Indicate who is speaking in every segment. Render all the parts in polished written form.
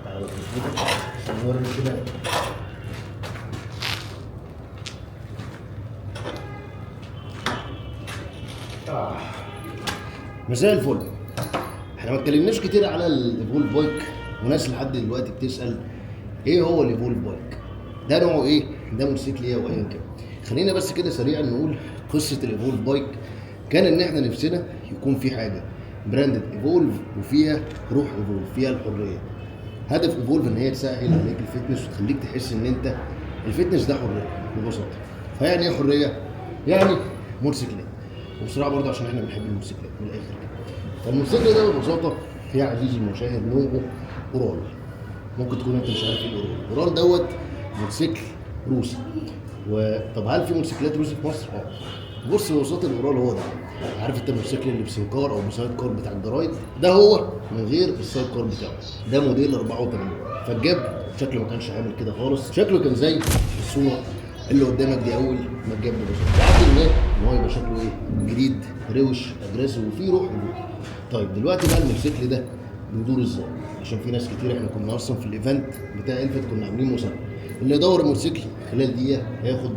Speaker 1: تعالوا نوري كده. مساء الفل. احنا ما اتكلمناش كتير على الايفولف بايك، وناس لحد دلوقتي بتسال ايه هو الايفولف بايك؟ ده نوعه ايه؟ ده موتوسيكل ايه وايا كان. خلينا بس كده سريعا نقول قصه الايفولف بايك. كان ان احنا نفسنا يكون في حاجه براندد ايفولف وفيها روح ايفولف، فيها الحريه. هدف ايفولف ان هي تسهل عليك الفتنس وتخليك تحس ان انت الفتنس ده حريه ببساطه. فيعني ايه حريه؟ يعني موتوسيكلات. وبصراحه برضه عشان احنا بنحب الموتوسيكلات من الاخر كده. فالموتوسيكل ده ببساطه يا عزيزي المشاهد نوعه اورال. ممكن تكون انت مش عارف ايه الاورال. الاورال دوت موتوسيكل روسي. وطب هل في موتوسيكلات روسي في مصر؟ بص ببساطه الاورال هو ده. عارف انت الموتوسيكل اللي بسنكار او بسايد كار بتاع الجرايد؟ ده هو من غير السايد كار بتاعه. ده موديل 84. فالجاب شكله ما كانش عامل كده خالص، شكله كان زي الصوره اللي قدامك دي اول ما الجاب ببساطه. بعد ان هو يبقى شكله ايه؟ جديد، روش، اجريسيف وفيه روح هدوء. طيب دلوقتي بقى الموتوسيكل ده بيدور ازاي؟ عشان في ناس كتير، احنا كنا اصلا في الايفنت بتاع الفت كنا عاملين مسابقه، اللي يدور الموتوسيكل خلال دقيقه هياخد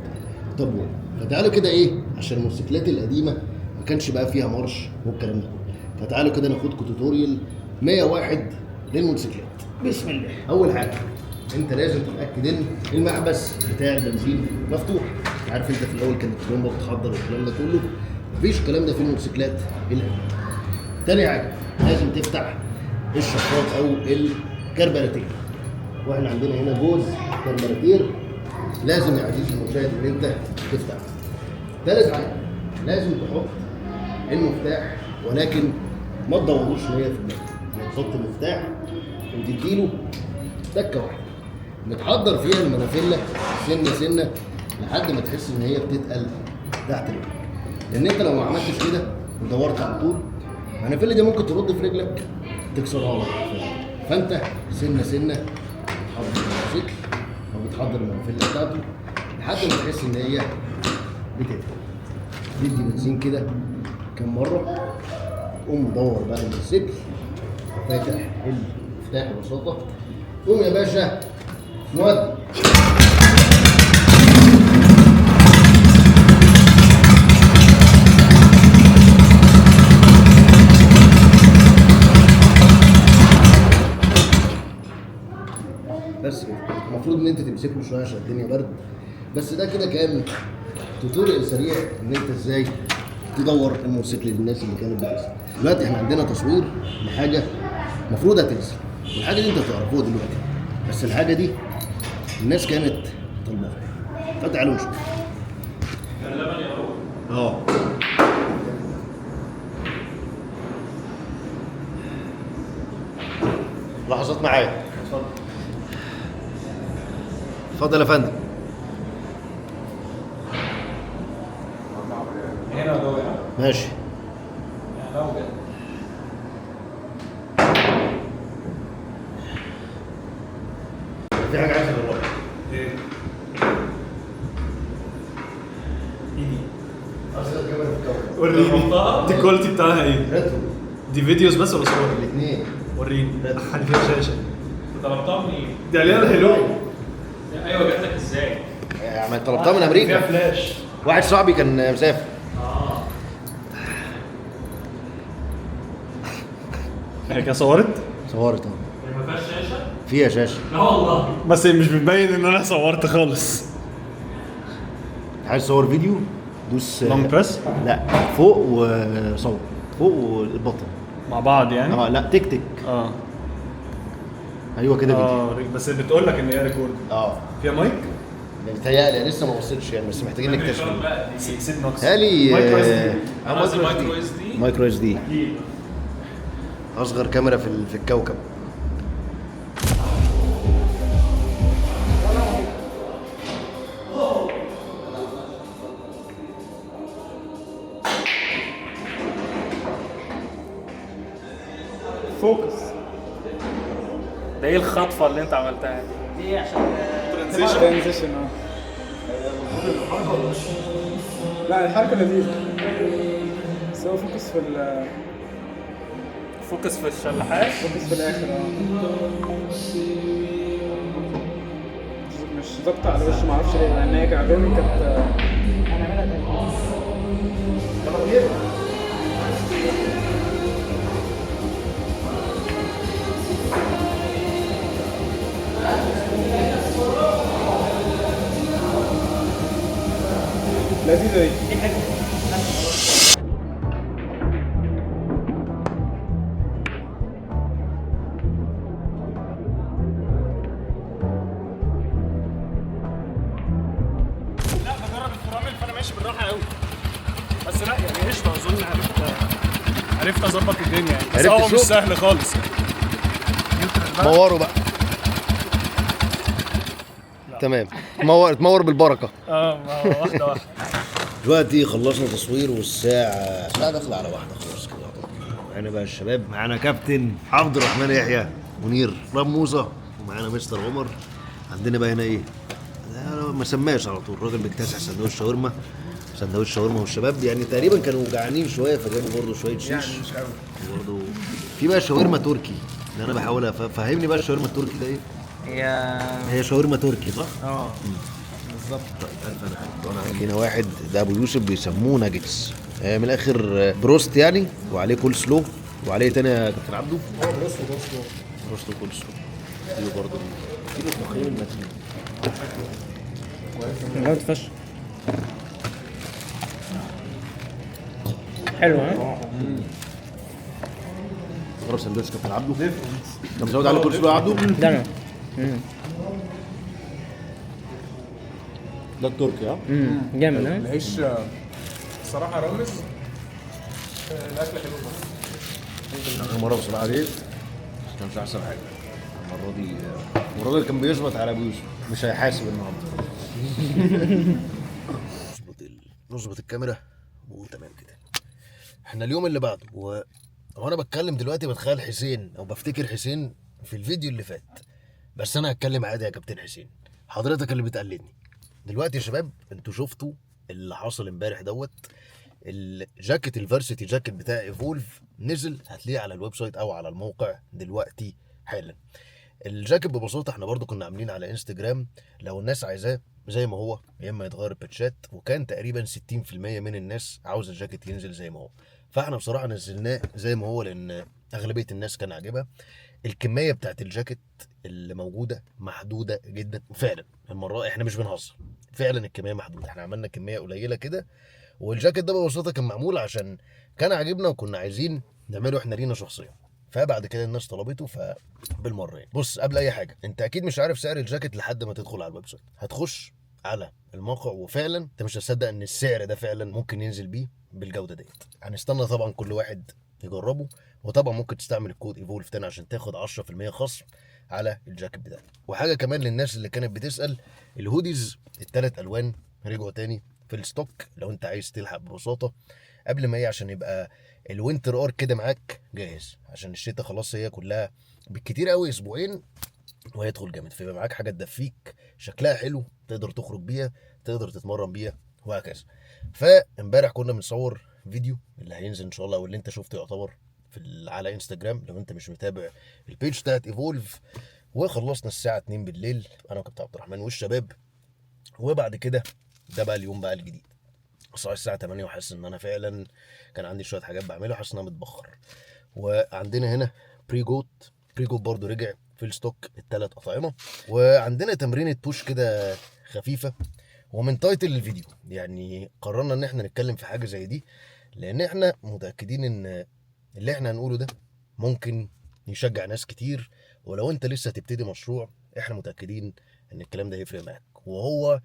Speaker 1: توب 1. فتعالوا كده ايه، عشان الموتوسيكلات القديمه ما كانش بقى فيها مارش والكلام ده كله، فتعالوا كده ناخدكم توتوريال 101 للموتوسيكلات. بسم الله. اول حاجه انت لازم تتاكد ان المحبس بتاع البنزين مفتوح. عارف انت في الاول كانت الترومبه بتحضر والكلام ده كله، مفيش الكلام ده في الموتوسيكلات القديمه. تاني حاجه لازم تفتح الشفاط او الكربراتير، واحنا عندنا هنا جوز كربراتير لازم يا عزيزي المشاهد ان انت تفتحه. ثالث حاجه لازم تحط المفتاح، ولكن ما تدوروش 100%. يعني تحط المفتاح وتديله تكه واحده، بتحضر فيها المنافله سنه سنه لحد ما تحس ان هي بتتقل تحت رجلك. لان انت لو ما عملتش كده ودورت على طول، المنافله دي ممكن ترد في رجلك تكسرها لك. فانت سنه سنه بتحضر الموتوسيكل او بتحضر المنافله بتاعته لحد ما تحس ان هي بتتقل. تدي بنزين كده كم مره، قوم مدور بقى الموتوسيكل فاتح المفتاح ببساطه، قوم يا باشا نودي. بس كده. المفروض ان انت تمسك له شويه عشان الدنيا برد، بس ده كده كان توتوريال سريع ان انت ازاي تدور الموتوسيكل للناس اللي كانت بتسال. دلوقتي احنا عندنا تصوير لحاجه المفروض هتنزل، والحاجه دي انت هتعرفوها دلوقتي، بس الحاجه دي الناس كانت طالباها. فتعالوا نشوف.
Speaker 2: كان لبن يا روح.
Speaker 1: لحظات معايا. اتفضل يا فندم.
Speaker 2: هنا جوه هنا.
Speaker 1: ماشي.
Speaker 2: لو جد.
Speaker 1: في حاجه عايز اقولها.
Speaker 2: ايه؟ ايدي.
Speaker 1: اصل الكاميرا في الكوكب.
Speaker 2: وريني دي الكواليتي بتاعها ايه؟
Speaker 1: ريترو.
Speaker 2: دي فيديوز بس ولا صور؟
Speaker 1: الاثنين.
Speaker 2: وريني.
Speaker 1: ريترو.
Speaker 2: حد فيها شاشه.
Speaker 3: انت طلبتها منين؟
Speaker 2: دي عليها الهلو.
Speaker 3: ايوه جات لك ازاي؟
Speaker 1: يعني طلبتها من امريكا.
Speaker 2: فيها فلاش.
Speaker 1: واحد صاحبي كان مسافر.
Speaker 2: هي كده صورت؟
Speaker 1: صورت
Speaker 3: هي ما فيهاش شاشه؟
Speaker 1: فيها شاشه.
Speaker 3: لا والله.
Speaker 2: بس مش بتبين ان انا صورت خالص.
Speaker 1: عايز تصور فيديو دوس
Speaker 2: لونج بريس؟
Speaker 1: لا فوق وصور فوق والبطن
Speaker 2: مع بعض يعني؟
Speaker 1: لا تك تك. ايوه كده فيديو.
Speaker 2: بس بتقول لك ان هي ريكورد. فيها مايك؟
Speaker 1: متهيألي لسه ما وصلتش يعني، بس محتاجين نكتشف.
Speaker 2: سيد نوكس.
Speaker 1: هالي
Speaker 2: مايكرو اس دي.
Speaker 3: مايكرو اس دي.
Speaker 1: مايكرو اس دي اصغر كاميرا في الكوكب.
Speaker 2: فوكس.
Speaker 3: ده ايه الخطفه اللي انت عملتها دي عشان
Speaker 4: ترانزيشن لا الحركه لذيذه، بس هو فوكس
Speaker 3: فوكس في الشلاحات.
Speaker 4: فوكس في الاخر مش ظابطه على وشه، معرفش ليه، لان هي كعبان كانت هنعملها تاني. لذيذه دي حاجه.
Speaker 2: بس لا يعني قشطه، اظن عرفت اظبط الدنيا يعني، بس
Speaker 1: عرفت
Speaker 2: هو مش
Speaker 1: الشغل؟
Speaker 2: سهل خالص.
Speaker 1: موروا بقى. تمام، تمور بالبركه.
Speaker 2: واحده واحده.
Speaker 1: دلوقتي خلصنا تصوير والساعه داخله على واحده خلاص كده. معانا بقى الشباب، معانا كابتن عبد الرحمن يحيى، منير موسى، ومعانا مستر عمر. عندنا بقى هنا ايه؟ ما سماش على طول، الراجل بيكتسح سندوتش شاورما والشباب يعني تقريبا كانوا جعانين شويه فجابوا برضه شويه شيش يعني مش قوي. برضه في بقى شاورما تركي اللي انا بحاول افهمني بقى الشاورما التركي ده ايه؟ هي شاورما تركي صح؟
Speaker 4: بالظبط.
Speaker 1: طيب الف انا عندنا واحد ده ابو يوسف بيسموه ناجتس، من الاخر بروست يعني، وعليه كول سلو، وعليه تاني يا كابتن عبده بروست وكول سلو. دي برضه كيلو تقييم المتين
Speaker 4: لا تفش حلو. ها
Speaker 1: جرب سندوتش كابتن عبده. انت مزود عليه كول سلو يا عبده؟
Speaker 4: ده انا
Speaker 1: ده التركي ها؟
Speaker 4: جامد. ها
Speaker 2: العيش الصراحه رامز، الاكل حلو برضه.
Speaker 1: اخر مره بصراحه دي كانش احسن حاجه. المره دي الراجل كان بيظبط على ابو يوسف، مش هيحاسب النهارده. نظبط الكاميرا وتمام كده. احنا اليوم اللي بعده وانا بتكلم دلوقتي بتخيل حسين او بفتكر حسين في الفيديو اللي فات، بس انا هتكلم عادي يا كابتن حسين، حضرتك اللي بتقلدني دلوقتي. يا شباب انتوا شفتوا اللي حصل امبارح دوت، الجاكيت الفارسيتي جاكيت بتاع ايفولف نزل، هتلاقيه على الويب سايت او على الموقع دلوقتي حالا. الجاكيت ببساطه احنا برضو كنا عاملين على انستجرام لو الناس عايزاه زي ما هو يا اما يتغير الباتشات، وكان تقريبا 60% من الناس عاوزه الجاكيت ينزل زي ما هو، فاحنا بصراحه نزلناه زي ما هو لان اغلبيه الناس كان عاجبها. الكميه بتاعت الجاكيت اللي موجوده محدوده جدا، وفعلا المره احنا مش بنهزر، فعلا الكميه محدوده. احنا عملنا كميه قليله كده، والجاكيت ده ببساطه كان معمول عشان كان عاجبنا وكنا عايزين نعمله احنا لينا شخصيا، فبعد كده الناس طلبته فبالمره يعني. بص قبل اي حاجه، انت اكيد مش عارف سعر الجاكيت لحد ما تدخل على الويب سايت. هتخش على الموقع وفعلا انت مش هتصدق ان السعر ده فعلا ممكن ينزل بيه بالجوده ديت. هنستنى طبعا كل واحد يجربه، وطبعا ممكن تستعمل الكود ايفولف تاني عشان تاخد 10% خصم على الجاكيت بتاعك. وحاجه كمان للناس اللي كانت بتسال، الهوديز الثلاث الوان رجعوا تاني في الستوك لو انت عايز تلحق ببساطه قبل ما عشان يبقى الوينتر ار كده معاك جاهز، عشان الشتاء خلاص هي كلها بالكتير قوي اسبوعين وهيدخل جامد، فيبقى معاك حاجه تدفيك شكلها حلو تقدر تخرج بيها تقدر تتمرن بيها وهكذا. فامبارح كنا بنصور فيديو اللي هينزل ان شاء الله، واللي انت شفته يعتبر على انستجرام لو انت مش متابع البيج بتاعت ايفولف. وخلصنا الساعه 2 بالليل انا وكابتن عبد الرحمن والشباب، وبعد كده ده بقى اليوم بقى الجديد. صحيح الساعه 8 وحاسس ان انا فعلا كان عندي شويه حاجات بعملها، حاسس ان انا متبخر. وعندنا هنا بري جوت برضو رجع في الستوك الثلاث اطعمه، وعندنا تمرينه بوش كده خفيفه. ومن تايتل الفيديو يعني قررنا ان احنا نتكلم في حاجه زي دي، لان احنا متاكدين ان اللي احنا هنقوله ده ممكن يشجع ناس كتير، ولو انت لسه هتبتدي مشروع احنا متاكدين ان الكلام ده هيفرق معاك. وهو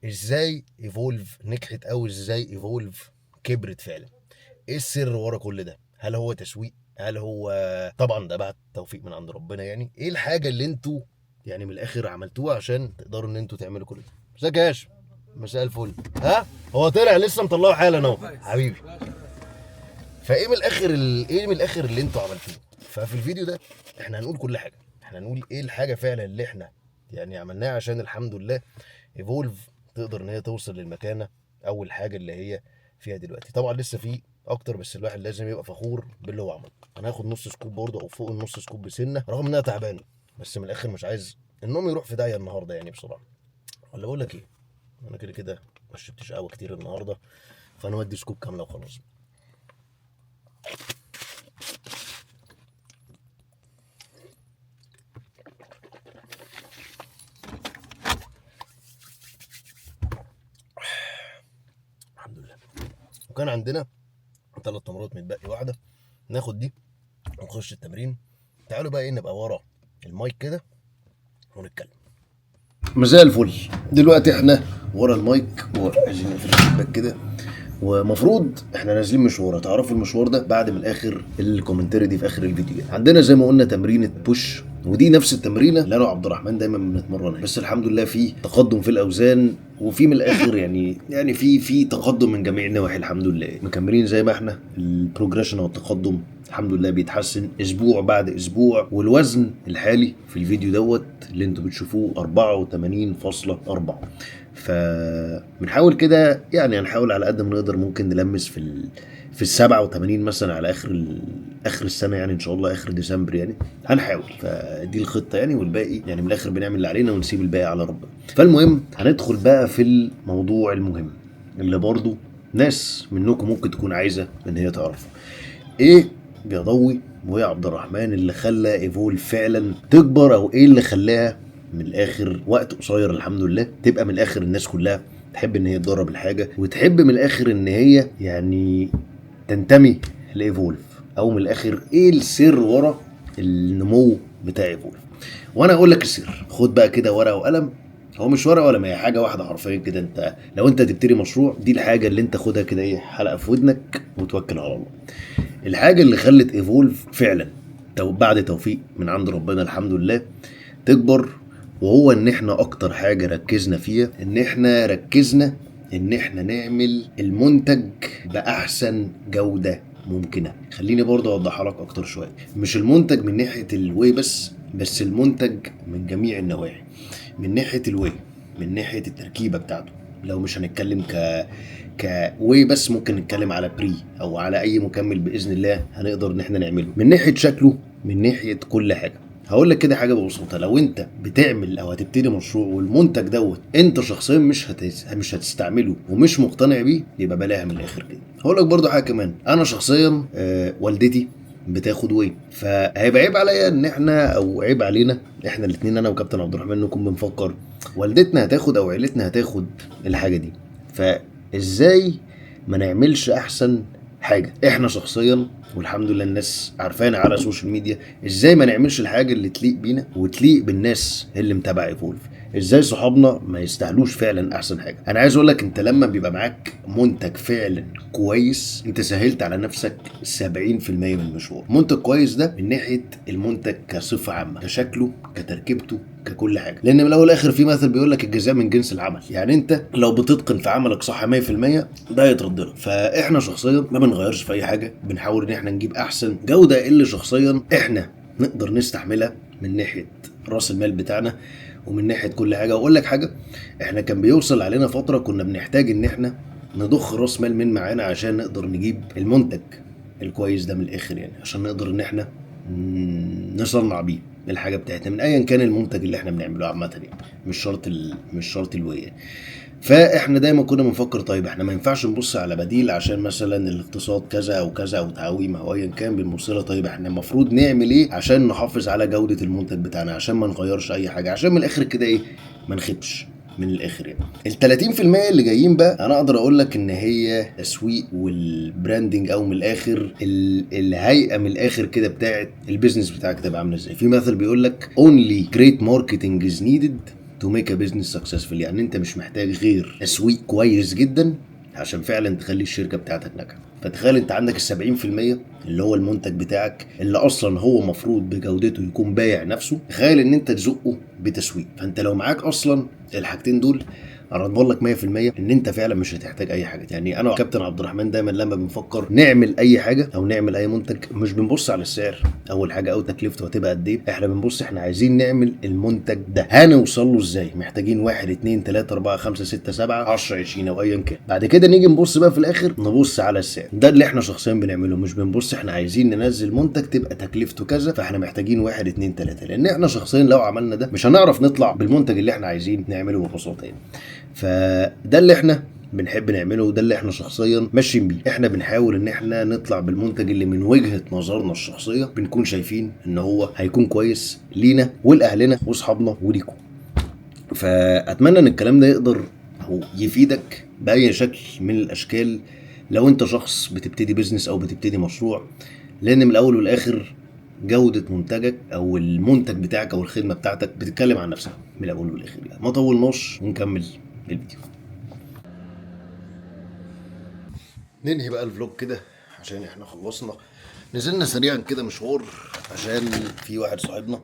Speaker 1: ازاي ايفولف نجحت او ازاي ايفولف كبرت فعلا. ايه السر ورا كل ده؟ هل هو تسويق؟ هل هو طبعا ده بعد توفيق من عند ربنا يعني؟ ايه الحاجه اللي انتوا يعني من الاخر عملتوها عشان تقدروا ان انتوا تعملوا كل ده؟ ازيك يا هاشم؟ مساء الفل. ها هو طلع لسه مطلعه حالا اهو حبيبي. فايه من الاخر ايه من الاخر اللي انتوا عملتوه؟ ففي الفيديو ده احنا هنقول كل حاجه، احنا هنقول ايه الحاجه فعلا اللي احنا يعني عملناها عشان الحمد لله ايفولف تقدر ان هي توصل للمكانه اول حاجه اللي هي فيها دلوقتي. طبعا لسه في اكتر، بس الواحد لازم يبقى فخور باللي هو عمله. انا هاخد نص سكوب برضه او فوق النص سكوب بسنه، رغم انها تعبانه، بس من الاخر مش عايز النوم يروح في داهيه النهارده يعني بصراحه. ولا بقول لك ايه، انا كده كده ما شربتش قهوه كتير النهارده، فانا ودي سكوب كامله وخلاص. الحمد لله. وكان عندنا 3 تمرات متبقي واحده، ناخد دي ونخش التمرين. تعالوا بقى ايه، نبقى ورا المايك كده ونتكلم. مساء الفل. دلوقتي احنا ورا المايك وعايزين نقفل الشباك كده، ومفروض احنا نازلين مشوار. هتعرفوا المشوار ده بعد من الاخر الكومنتاري دي في اخر الفيديو. عندنا زي ما قلنا تمرينه بوش، ودي نفس التمرينه اللي انا وعبد الرحمن دايما بنتمرنها، بس الحمد لله في تقدم في الاوزان، وفي من الاخر يعني في تقدم من جميع النواحي الحمد لله. مكملين زي ما احنا، البروجريشن والتقدم الحمد لله بيتحسن اسبوع بعد اسبوع. والوزن الحالي في الفيديو دوت اللي انتوا بتشوفوه 84.4. فبنحاول كده يعني، هنحاول على قد ما نقدر ممكن نلمس في ال 87 مثلا على اخر السنه يعني، ان شاء الله اخر ديسمبر يعني هنحاول. فدي الخطه يعني، والباقي يعني من الاخر بنعمل اللي علينا ونسيب الباقي على ربنا. فالمهم هندخل بقى في الموضوع المهم اللي برضو ناس منكم ممكن تكون عايزه ان هي تعرفه. ايه يا ضوي ويا عبد الرحمن اللي خلى ايفول فعلا تكبر، او ايه اللي خلاها من الاخر وقت قصير الحمد لله تبقى من الاخر الناس كلها تحب ان هي تجرب الحاجه، وتحب من الاخر ان هي يعني تنتمي لايفولف، او من الاخر ايه السر ورا النمو بتاع ايفولف؟ وانا اقول لك السر. خد بقى كده ورقه وقلم، هو مش ورقه ولا ما هي حاجه واحده حرفيا كده. انت لو انت تبتدي مشروع، دي الحاجه اللي انت خدها كده ايه، حلقه في ودنك وتوكل على الله. الحاجه اللي خلت ايفولف فعلا بعد توفيق من عند ربنا الحمد لله تكبر، وهو ان احنا اكتر حاجه ركزنا فيها ان احنا ركزنا ان احنا نعمل المنتج باحسن جوده ممكنه. خليني برضه اوضحها لك اكتر شويه، مش المنتج من ناحيه الواي بس المنتج من جميع النواحي. من ناحيه الواي، من ناحيه التركيبه بتاعته، لو مش هنتكلم كواي بس، ممكن نتكلم على بري او على اي مكمل باذن الله هنقدر ان احنا نعمله. من ناحيه شكله، من ناحيه كل حاجه. هقول لك كده حاجه ببساطه، لو انت بتعمل او هتبتدي مشروع والمنتج دوت انت شخصيا مش هتستعمله ومش مقتنع بيه، يبقى بلاها من الاخر كده. هقول لك برضو حاجه كمان، انا شخصيا والدتي بتاخد واي، فهيبقى عيب عليا ان احنا، او عيب علينا احنا الاثنين انا وكابتن عبد الرحمن، نكون بنفكر والدتنا هتاخد او عيلتنا هتاخد الحاجه دي. فازاي ما نعملش احسن حاجه احنا شخصيا، والحمد لله الناس عارفانا على السوشيال ميديا، ازاي ما نعملش الحاجه اللي تليق بينا وتليق بالناس اللي متابعه ايفولف؟ ازاي صحابنا ما يستاهلوش فعلا احسن حاجه؟ انا عايز اقول لك، انت لما بيبقى معاك منتج فعلا كويس، انت سهلت على نفسك 70% من المشوار. منتج كويس ده من ناحيه المنتج كصفه عامه، كشكله، كتركيبته، ككل حاجه. لان من الاول والاخر في مثل بيقول لك الجزاء من جنس العمل، يعني انت لو بتتقن في عملك صح 100% ده يترد لك. فاحنا شخصيا ما بنغيرش في اي حاجه، بنحاول ان احنا نجيب احسن جوده اللي شخصيا احنا نقدر نستحملها من ناحيه راس المال بتاعنا ومن ناحيه كل حاجه. واقول لك حاجه، احنا كان بيوصل علينا فتره كنا بنحتاج ان احنا نضخ راس مال من معانا عشان نقدر نجيب المنتج الكويس ده من الاخر يعني، عشان نقدر ان احنا نصنع بيه الحاجه بتاعتنا من ايا كان المنتج اللي احنا بنعمله عامه يعني، مش شرط الويه. فاحنا دايما كنا بنفكر طيب احنا ما ينفعش نبص على بديل عشان مثلا الاقتصاد كذا او كذا او تعويم او ايا كان بنبص لها. طيب احنا المفروض نعمل ايه عشان نحافظ على جوده المنتج بتاعنا، عشان ما نغيرش اي حاجه، عشان من الاخر كده ايه، ما نخدش من الاخر يعني. ال 30% اللي جايين بقى انا اقدر اقول لك ان هي تسويق والبراندنج، او من الاخر الهيئه من الاخر كده بتاعت البيزنس بتاعك تبقى عامله ازاي. في مثل بيقول لك only great marketing is needed to make a business successful، يعني انت مش محتاج غير تسويق كويس جدا عشان فعلا تخلي الشركه بتاعتك ناجحه. فتخيل انت عندك ال 70% اللي هو المنتج بتاعك اللي اصلا هو مفروض بجودته يكون بايع نفسه، تخيل ان انت تزقه بتسويق. فانت لو معاك اصلا الحاجتين دول انا بقول لك 100% ان انت فعلا مش هتحتاج اي حاجه. يعني انا وكابتن عبد الرحمن دايما لما بنفكر نعمل اي حاجه او نعمل اي منتج مش بنبص على السعر اول حاجه او تكلفته هتبقى قد ايه، احنا بنبص احنا عايزين نعمل المنتج ده هنوصل له ازاي، محتاجين 1 2 3 4 5 6 7 10 20 او ايا كان. بعد كده نيجي نبص بقى في الاخر نبص على السعر. ده اللي احنا شخصيا بنعمله، مش بنبص احنا عايزين ننزل منتج تبقى تكلفته كذا فاحنا محتاجين 1 2 3، لان احنا شخصيا لو عملنا ده مش هنعرف نطلع بالمنتج اللي احنا عايزين نعمله ببساطه يعني. فده اللي احنا بنحب نعمله وده اللي احنا شخصيا ماشيين بيه. احنا بنحاول ان احنا نطلع بالمنتج اللي من وجهة نظرنا الشخصية بنكون شايفين ان هو هيكون كويس لينا ولاهلنا واصحابنا وليكم. فاتمنى ان الكلام ده يقدر او يفيدك باي شكل من الاشكال لو انت شخص بتبتدي بيزنس او بتبتدي مشروع، لان من الاول والاخر جودة منتجك او المنتج بتاعك او الخدمة بتاعتك بتتكلم عن نفسها من الاول والاخر. يعني ما طولناش ونكمل الفيديو. ننهي بقى الفلوج كده عشان احنا خلصنا، نزلنا سريعا كده مشوار عشان في واحد صاحبنا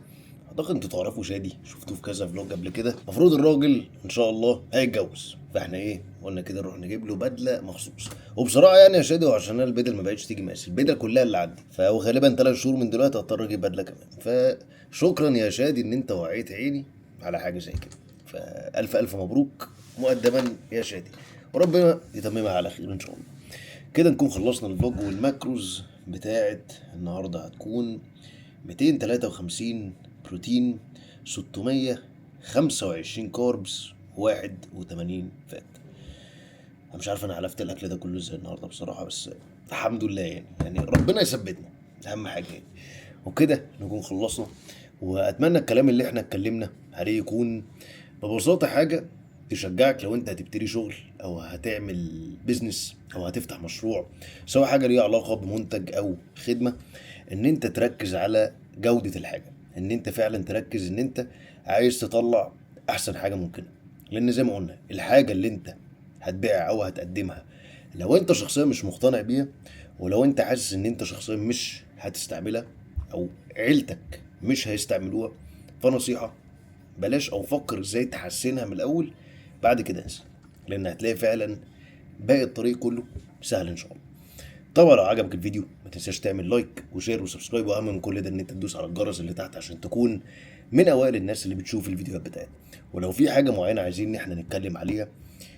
Speaker 1: اعتقد انتوا تعرفوا شادي، شفتوه في كذا فلوج قبل كده. المفروض الراجل ان شاء الله هيتجوز، فاحنا ايه قلنا كده نروح نجيب له بدله مخصوص. وبصراحه يعني يا شادي وعشان انا البدل ما بقتش تيجي مقاس البدل كلها اللي عندي، فهو غالبا 3 شهور من دلوقتي هضطر اجيب بدله كمان. فشكرا يا شادي ان انت وعيت عيني على حاجه زي كده، فالف الف مبروك مقدما يا شادي، وربنا يتممها على خير ان شاء الله. كده نكون خلصنا الفلوج. والماكروز بتاعت النهارده هتكون 253 بروتين، 625 كاربس، 81 فات. انا مش عارف انا علفت الاكل ده كله ازاي النهارده بصراحه، بس الحمد لله يعني ربنا يثبتنا اهم حاجه يعني. وكده نكون خلصنا، واتمنى الكلام اللي احنا اتكلمنا عليه يكون ببساطه حاجه تشجعك لو انت هتبتدي شغل او هتعمل بيزنس او هتفتح مشروع، سواء حاجه ليها علاقه بمنتج او خدمه، ان انت تركز على جوده الحاجه، ان انت فعلا تركز ان انت عايز تطلع احسن حاجه ممكنه. لان زي ما قلنا الحاجه اللي انت هتبيعها او هتقدمها لو انت شخصيا مش مقتنع بيها، ولو انت حاسس ان انت شخصيا مش هتستعملها او عيلتك مش هيستعملوها، فنصيحه بلاش، او فكر ازاي تحسنها من الاول، بعد كده انسى، لان هتلاقي فعلا باقي الطريق كله سهل ان شاء الله. طبعا لو عجبك الفيديو ما تنساش تعمل لايك وشير وسبسكرايب، واهم من كل ده ان انت تدوس على الجرس اللي تحت عشان تكون من اوائل الناس اللي بتشوف الفيديوهات بتاعتنا. ولو في حاجه معينه عايزين ان احنا نتكلم عليها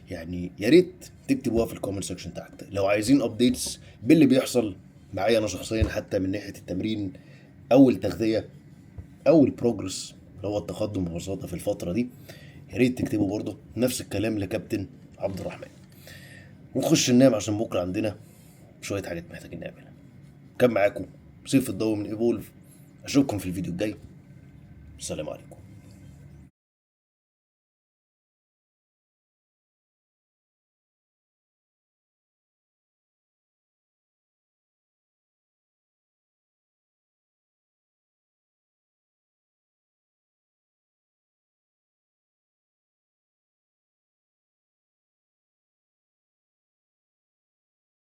Speaker 1: يعني يا ريت تكتبوها في الكومنت سيكشن تحت. لو عايزين ابديتس باللي بيحصل معايا انا شخصيا حتى من ناحيه التمرين او التغذيه او البروجرس اللي هو التقدم ببساطه في الفتره دي، يا ريت تكتبوا برضه نفس الكلام لكابتن عبد الرحمن. ونخش ننام عشان بكره عندنا شويه حاجات محتاجين نعملها. كان معاكم سيف الضوء من ايفولف، اشوفكم في الفيديو الجاي. السلام عليكم.